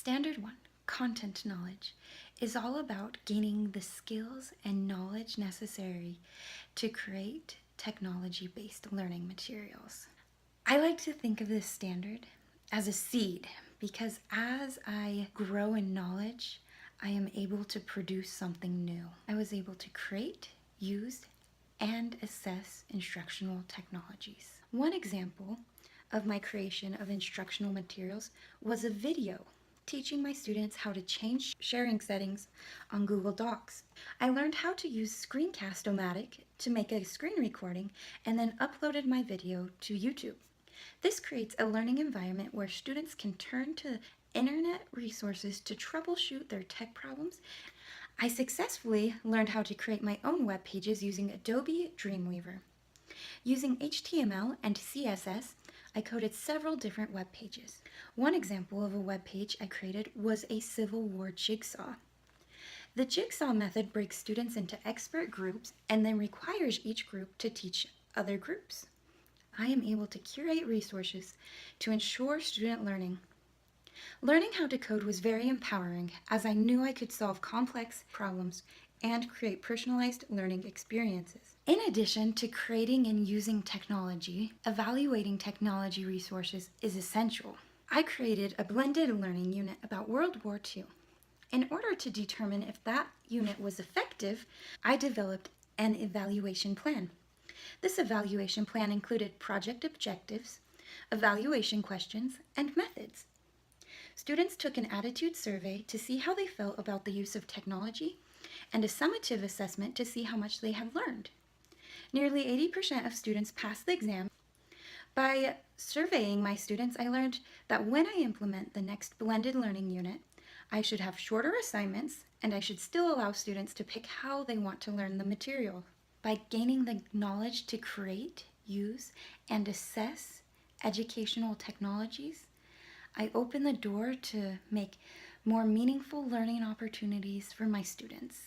Standard 1, content knowledge, is all about gaining the skills and knowledge necessary to create technology-based learning materials. I like to think of this standard as a seed because as I grow in knowledge, I am able to produce something new. I was able to create, use, and assess instructional technologies. One example of my creation of instructional materials was a video teaching my students how to change sharing settings on Google Docs. I learned how to use Screencast-O-Matic to make a screen recording and then uploaded my video to YouTube. This creates a learning environment where students can turn to internet resources to troubleshoot their tech problems. I successfully learned how to create my own web pages using Adobe Dreamweaver. Using HTML and CSS, I coded several different web pages. One example of a web page I created was a Civil War jigsaw. The jigsaw method breaks students into expert groups and then requires each group to teach other groups. I am able to curate resources to ensure student learning. Learning how to code was very empowering as I knew I could solve complex problems and create personalized learning experiences. In addition to creating and using technology, evaluating technology resources is essential. I created a blended learning unit about World War II. In order to determine if that unit was effective, I developed an evaluation plan. This evaluation plan included project objectives, evaluation questions, and methods. Students took an attitude survey to see how they felt about the use of technology and a summative assessment to see how much they had learned. Nearly 80% of students passed the exam. By surveying my students, I learned that when I implement the next blended learning unit, I should have shorter assignments and I should still allow students to pick how they want to learn the material. By gaining the knowledge to create, use, and assess educational technologies, I open the door to make more meaningful learning opportunities for my students.